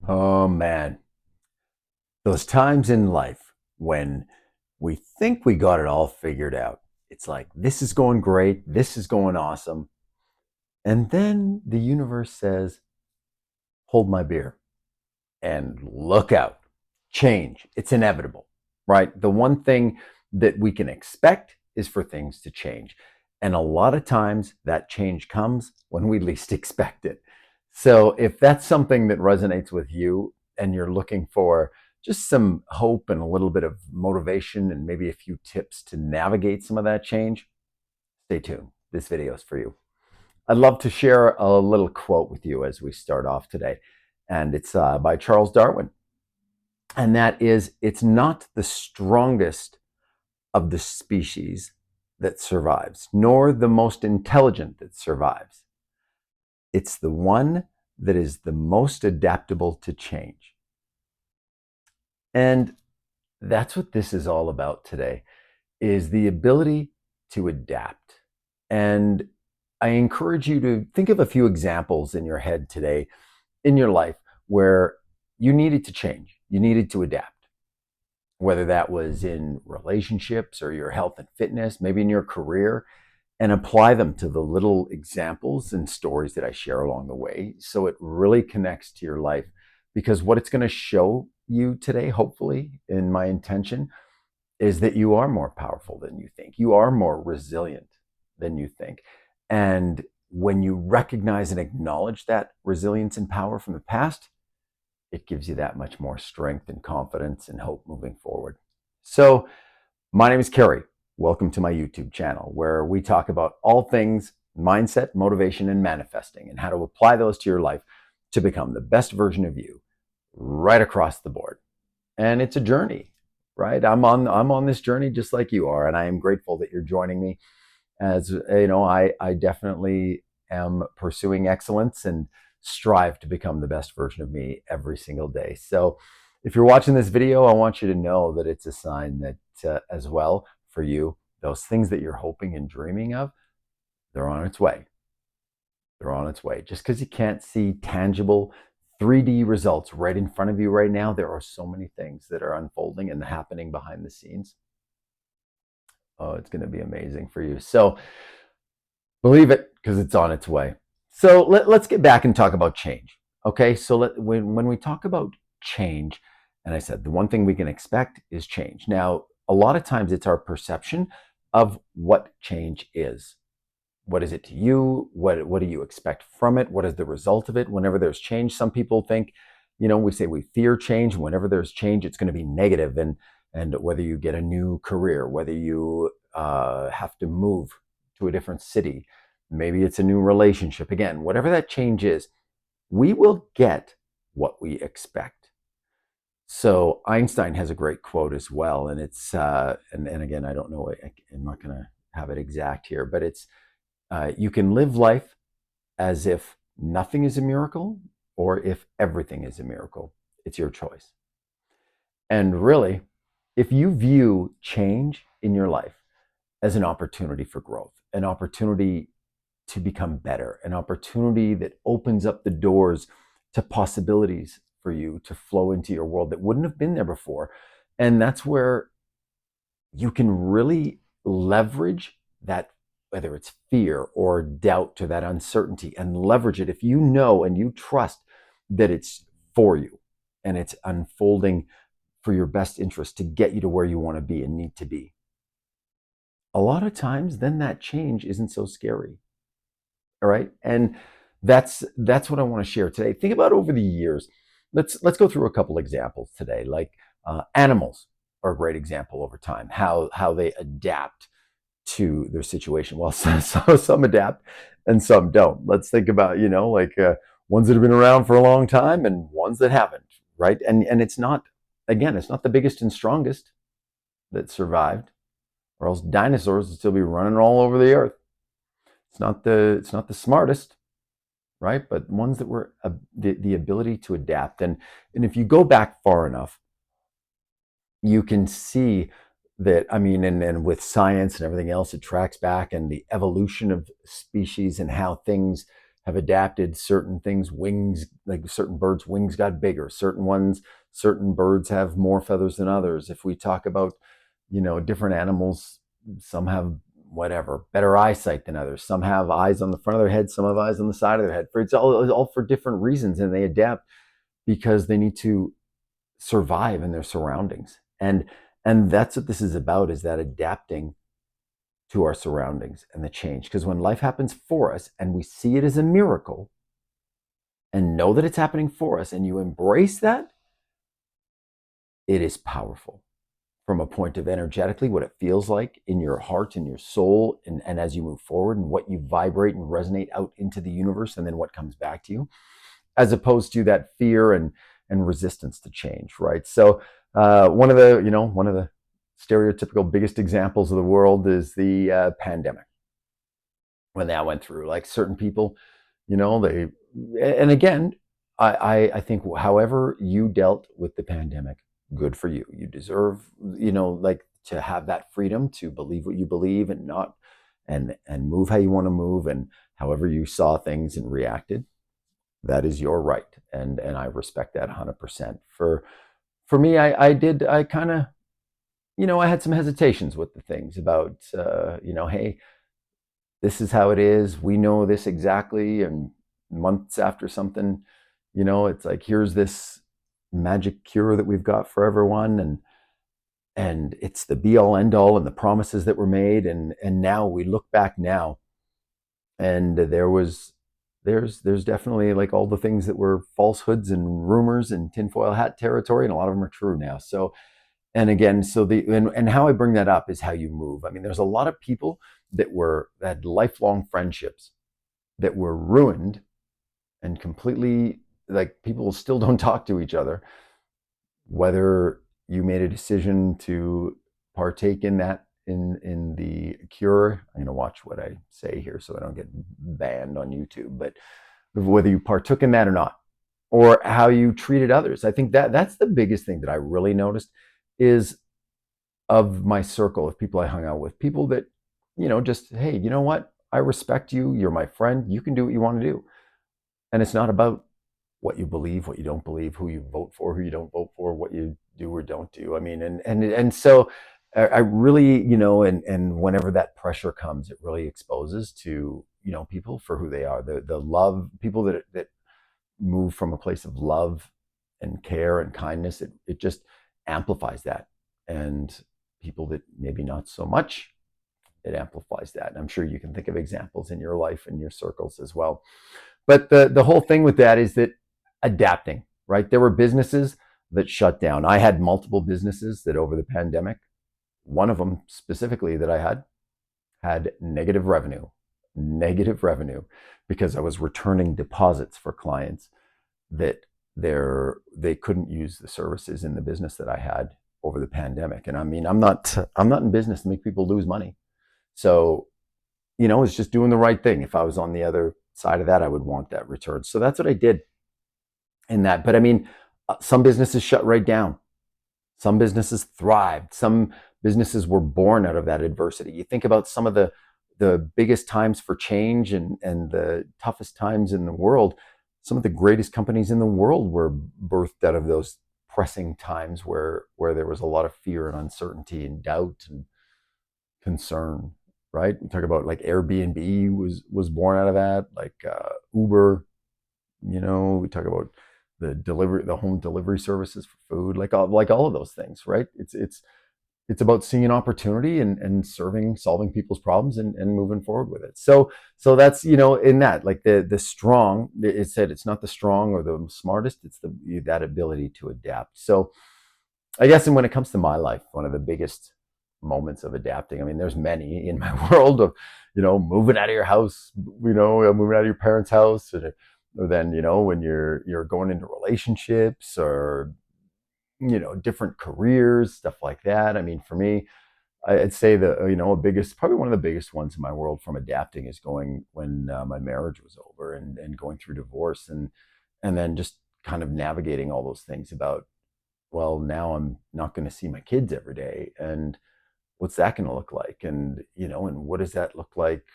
Oh man, those times in life when we think we got it all figured out. It's like, this is going great, this is going awesome. And then the universe says, hold my beer and look out. Change, it's inevitable, right? The one thing that we can expect is for things to change. And a lot of times that change comes when we least expect it. So if that's something that resonates with you and you're looking for just some hope and a little bit of motivation and maybe a few tips to navigate some of that change, stay tuned. This video is for you. I'd love to share a little quote with you as we start off today. And it's by Charles Darwin. And that is, it's not the strongest of the species that survives, nor the most intelligent that survives. It's the one that is the most adaptable to change. And that's what this is all about today, is the ability to adapt. And I encourage you to think of a few examples in your head today, in your life, where you needed to change, you needed to adapt, whether that was in relationships or your health and fitness, maybe in your career, and apply them to the little examples and stories that I share along the way. So it really connects to your life, because what it's going to show you today, hopefully, in my intention, is that you are more powerful than you think. You are more resilient than you think. And when you recognize and acknowledge that resilience and power from the past, it gives you that much more strength and confidence and hope moving forward. So, my name is Kerry. Welcome to my YouTube channel, where we talk about all things mindset, motivation, and manifesting, and how to apply those to your life to become the best version of you right across the board. And it's a journey, right? I'm on this journey just like you are, and I am grateful that you're joining me. As you know, I definitely am pursuing excellence and strive to become the best version of me every single day. So if you're watching this video, I want you to know that it's a sign that as well for you, those things that you're hoping and dreaming of, they're on its way. They're on its way. Just because you can't see tangible 3D results right in front of you right now, there are so many things that are unfolding and happening behind the scenes. Oh, it's going to be amazing for you. So believe it, because it's on its way. So let's get back and talk about change. Okay, so when we talk about change, and I said the one thing we can expect is change. Now, a lot of times it's our perception of what change is. What is it to you? What do you expect from it? What is the result of it? Whenever there's change, some people think, we say we fear change. Whenever there's change, it's going to be negative, and whether you get a new career, whether you have to move to a different city, maybe it's a new relationship. Again, whatever that change is, we will get what we expect. So Einstein has a great quote as well, and it's and again, I don't know, I'm not going to have it exact here, but it's you can live life as if nothing is a miracle or if everything is a miracle. It's your choice. And really, if you view change in your life as an opportunity for growth, an opportunity to become better, an opportunity that opens up the doors to possibilities for you to flow into your world that wouldn't have been there before. And that's where you can really leverage that, whether it's fear or doubt, to that uncertainty, and leverage it if you know and you trust that it's for you and it's unfolding for your best interest to get you to where you want to be and need to be. A lot of times then that change isn't so scary. All right, and that's what I want to share today. Think about over the years. Let's go through a couple examples today. Like animals are a great example over time. How they adapt to their situation. Well, some adapt and some don't. Let's think about like ones that have been around for a long time and ones that haven't. Right, and it's not, again, it's not the biggest and strongest that survived, or else dinosaurs would still be running all over the earth. It's not the smartest, right? But ones that were the ability to adapt. And if you go back far enough, you can see that, I mean, and with science and everything else, it tracks back and the evolution of species and how things have adapted certain things. Wings, like certain birds' wings got bigger. Certain birds have more feathers than others. If we talk about, different animals, some have whatever better eyesight than others. Some have eyes on the front of their head. Some have eyes on the side of their head. It's all for different reasons, and they adapt because they need to survive in their surroundings. And that's what this is about, is that adapting to our surroundings and the change. Because when life happens for us and we see it as a miracle and know that it's happening for us and you embrace that, it is powerful from a point of energetically what it feels like in your heart and your soul, and as you move forward, and what you vibrate and resonate out into the universe, and then what comes back to you, as opposed to that fear and resistance to change, right? So one of the stereotypical biggest examples of the world is the pandemic. When that went through, like certain people, they, and again, I think however you dealt with the pandemic, good for you. You deserve, like, to have that freedom to believe what you believe, and not, and move how you want to move, and however you saw things and reacted, that is your right, and I respect that 100%. For me, I kind of, I had some hesitations with the things about, hey, this is how it is. We know this exactly. And months after something, it's like, here's this magic cure that we've got for everyone. And it's the be all end all, and the promises that were made. And now we look back now, and there's definitely, like, all the things that were falsehoods and rumors and tinfoil hat territory, and a lot of them are true now. So, and again, and how I bring that up is how you move. I mean, there's a lot of people that had lifelong friendships that were ruined and completely, like, people still don't talk to each other, whether you made a decision to partake in that, in the cure. I'm going to watch what I say here so I don't get banned on YouTube, but whether you partook in that or not, or how you treated others. I think that's the biggest thing that I really noticed, is of my circle of people I hung out with, people that, just, hey, you know what? I respect you. You're my friend. You can do what you want to do. And it's not about what you believe, what you don't believe, who you vote for, who you don't vote for, what you do or don't do. I mean, and so I really, and whenever that pressure comes, it really exposes to, people for who they are. The love, people that move from a place of love and care and kindness, it just amplifies that. And people that maybe not so much, it amplifies that. And I'm sure you can think of examples in your life and your circles as well. But the whole thing with that is that adapting, right? There were businesses that shut down. I had multiple businesses that over the pandemic, one of them specifically that I had negative revenue, because I was returning deposits for clients that they couldn't use the services in the business that I had over the pandemic. And I mean, I'm not in business to make people lose money. So, it's just doing the right thing. If I was on the other side of that, I would want that return. So that's what I did in that. But I mean, some businesses shut right down. Some businesses thrived. Some businesses were born out of that adversity. You think about some of the biggest times for change, and the toughest times in the world. Some of the greatest companies in the world were birthed out of those pressing times where there was a lot of fear and uncertainty and doubt and concern. Right? We talk about, like, Airbnb was born out of that, like Uber. We talk about the home delivery services for food, like all of those things, right? It's about seeing an opportunity, and solving people's problems, and moving forward with it. So that's, in that, like, the strong, it said it's not the strong or the smartest, it's that ability to adapt. So I guess, and when it comes to my life, one of the biggest moments of adapting, I mean, there's many in my world of, moving out of your house, moving out of your parents' house, or then, when you're going into relationships, or, different careers, stuff like that. I mean, for me, I'd say the, probably one of the biggest ones in my world from adapting is going when my marriage was over, and going through divorce, and then just kind of navigating all those things about, well, now I'm not going to see my kids every day, and what's that going to look like, and and what does that look like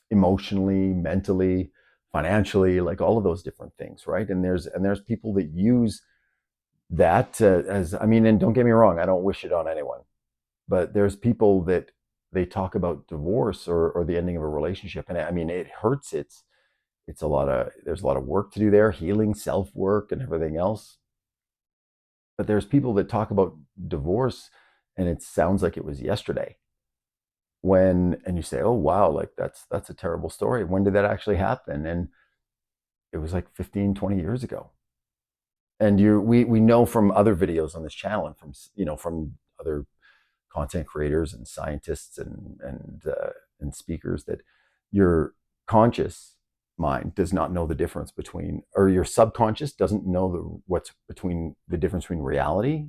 emotionally, mentally, financially, like all of those different things, right? And there's people that use that as, I mean, and don't get me wrong, I don't wish it on anyone, but there's people that they talk about divorce or the ending of a relationship, and I mean, it hurts. It's a lot of, there's a lot of work to do there, healing, self work, and everything else. But there's people that talk about divorce, and it sounds like it was yesterday. When, and you say, oh wow, like that's a terrible story. When did that actually happen? And it was like 15, 20 years ago. And we know from other videos on this channel, and from, from other content creators and scientists and speakers, that your conscious mind does not know the difference between, or your subconscious doesn't know what's between, the difference between reality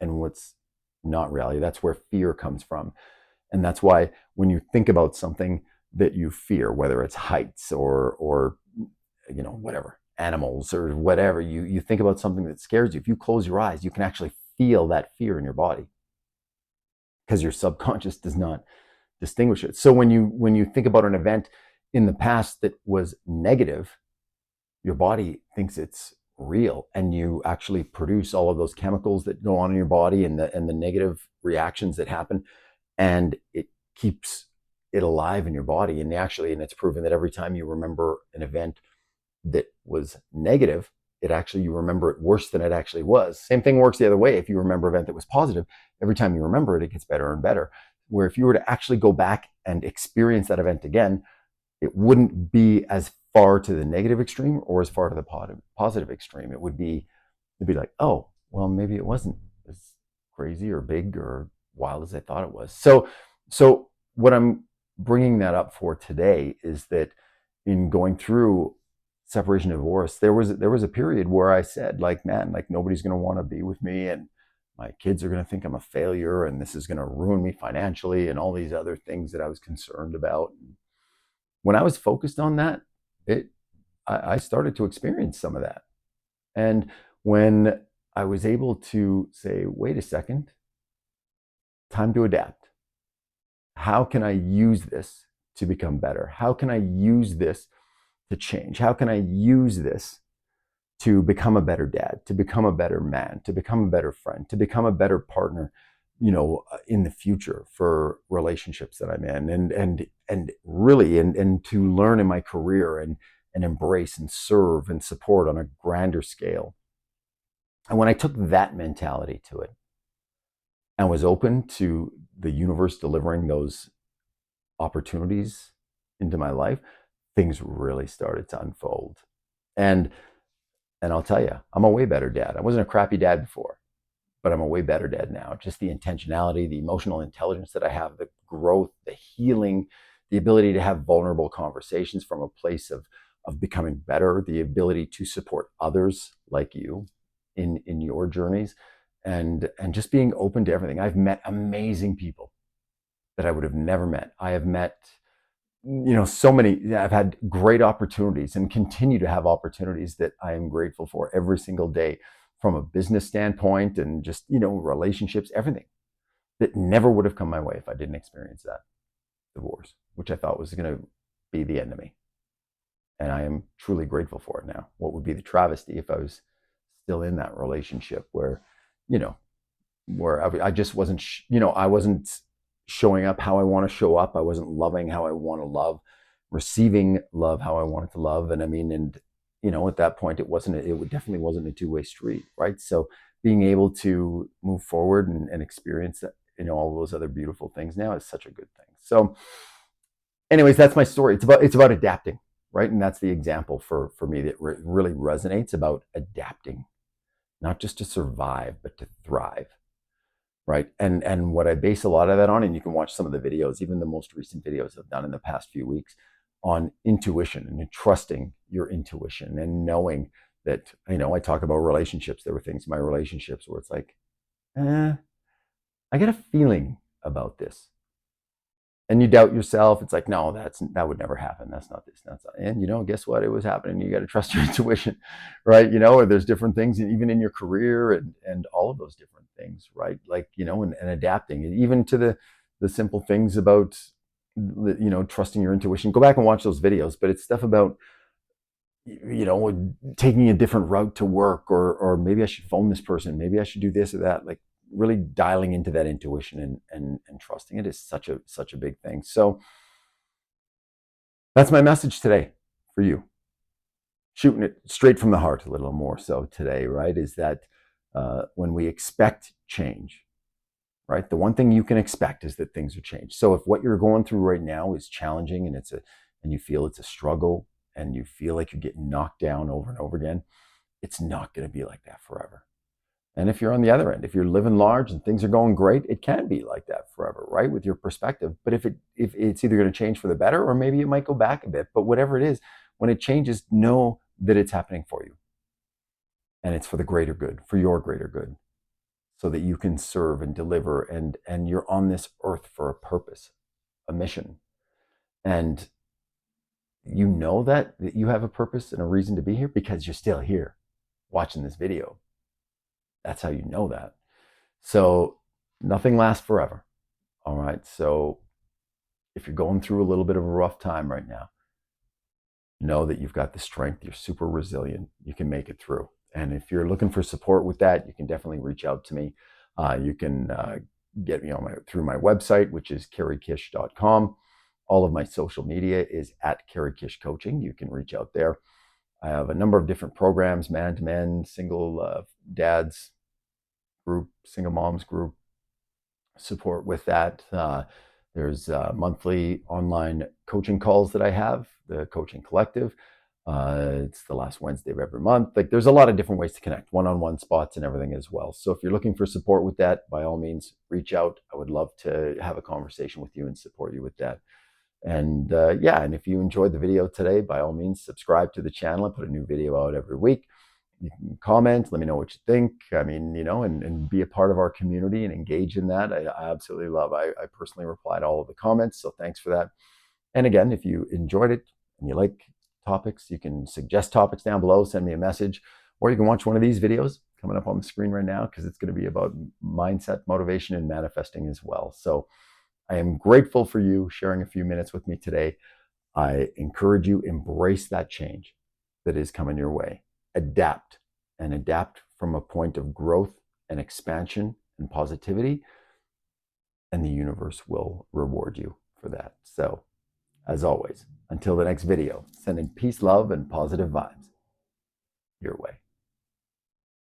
and what's not reality. That's where fear comes from. And that's why when you think about something that you fear, whether it's heights or whatever, animals or whatever, you think about something that scares you. If you close your eyes, you can actually feel that fear in your body, because your subconscious does not distinguish it. So when you think about an event in the past that was negative, your body thinks it's real, and you actually produce all of those chemicals that go on in your body, and the negative reactions that happen, and it keeps it alive in your body. And it's proven that every time you remember an event that was negative, it actually, you remember it worse than it actually was. Same thing works the other way. If you remember an event that was positive, every time you remember it, it gets better and better. Where if you were to actually go back and experience that event again, it wouldn't be as far to the negative extreme or as far to the positive extreme. It'd be like, oh, well, maybe it wasn't as crazy or big or wild as I thought it was. So what I'm bringing that up for today is that in going through separation and divorce, there was a period where I said, like, man, like nobody's going to want to be with me, and my kids are going to think I'm a failure, and this is going to ruin me financially, and all these other things that I was concerned about. When I was focused on that, it I started to experience some of that. And when I was able to say, wait a second, time to adapt. How can I use this to become better? How can I use this to change? How can I use this to become a better dad, to become a better man, to become a better friend, to become a better partner, in the future for relationships that I'm in, and really, and to learn in my career, and embrace and serve and support on a grander scale. And when I took that mentality to it and was open to the universe delivering those opportunities into my life, things really started to unfold. And and I'll tell you, I'm a way better dad. I wasn't a crappy dad before, but I'm a way better dad now. Just the intentionality, the emotional intelligence that I have, the growth, the healing, the ability to have vulnerable conversations from a place of becoming better, the ability to support others like you in your journeys, and just being open to everything. I've met amazing people that I would have never met. I have met, so many. I've had great opportunities and continue to have opportunities that I am grateful for every single day, from a business standpoint, and just, relationships, everything that never would have come my way if I didn't experience that divorce, which I thought was going to be the end of me. And I am truly grateful for it now. What would be the travesty if I was still in that relationship where, you know, I just wasn't, I wasn't showing up how I want to show up. I wasn't loving how I want to love, receiving love how I wanted to love. And I mean, and, at that point, it definitely wasn't a two-way street, right? So being able to move forward and experience that, all those other beautiful things now is such a good thing. So anyways, that's my story. It's about adapting, right? And that's the example for me that really resonates, about adapting, not just to survive, but to thrive, right? And what I base a lot of that on, and you can watch some of the videos, even the most recent videos I've done in the past few weeks, on intuition and trusting your intuition and knowing that, I talk about relationships. There were things in my relationships where it's like, I get a feeling about this, and you doubt yourself. It's like, no, that would never happen. That's not this. That's not. And guess what? It was happening. You got to trust your intuition, right? Or there's different things, even in your career, and all of those different things, right? Like, and adapting, and even to the simple things about, trusting your intuition. Go back and watch those videos, but it's stuff about taking a different route to work, or maybe I should phone this person, maybe I should do this or that. Like really dialing into that intuition and trusting it is such a big thing. So that's my message today for you. Shooting it straight from the heart a little more so today, right? Is that when we expect change, right? The one thing you can expect is that things will change. So if what you're going through right now is challenging and you feel it's a struggle and you feel like you're getting knocked down over and over again, it's not going to be like that forever. And if you're on the other end, if you're living large and things are going great, it can be like that forever, right? With your perspective. But if it's either going to change for the better or maybe it might go back a bit. But whatever it is, when it changes, know that it's happening for you. And it's for the greater good, for your greater good, so that you can serve and deliver, and you're on this earth for a purpose, a mission. And you know that you have a purpose and a reason to be here because you're still here watching this video. That's how you know that. So nothing lasts forever. All right. So if you're going through a little bit of a rough time right now, know that you've got the strength. You're super resilient. You can make it through. And if you're looking for support with that, you can definitely reach out to me. You can get me through my website, which is kerrykish.com. All of my social media is at Kerry Kish Coaching. You can reach out there. I have a number of different programs: man to men, single dads group, single moms group, support with that. There's monthly online coaching calls that I have, the Coaching Collective. It's the last Wednesday of every month. Like there's a lot of different ways to connect, one-on-one spots and everything as well. So if you're looking for support with that, by all means, reach out. I would love to have a conversation with you and support you with that. And and if you enjoyed the video today, by all means, subscribe to the channel. I put a new video out every week. You can comment, let me know what you think. I mean, and be a part of our community and engage in that. I absolutely love. I personally reply to all of the comments, so thanks for that. And again, if you enjoyed it and you like topics, you can suggest topics down below, send me a message, or you can watch one of these videos coming up on the screen right now, because it's going to be about mindset, motivation, and manifesting as well. So I am grateful for you sharing a few minutes with me today. I encourage you, embrace that change that is coming your way. Adapt, and adapt from a point of growth and expansion and positivity, and the universe will reward you for that. So, as always, until the next video, sending peace, love, and positive vibes your way.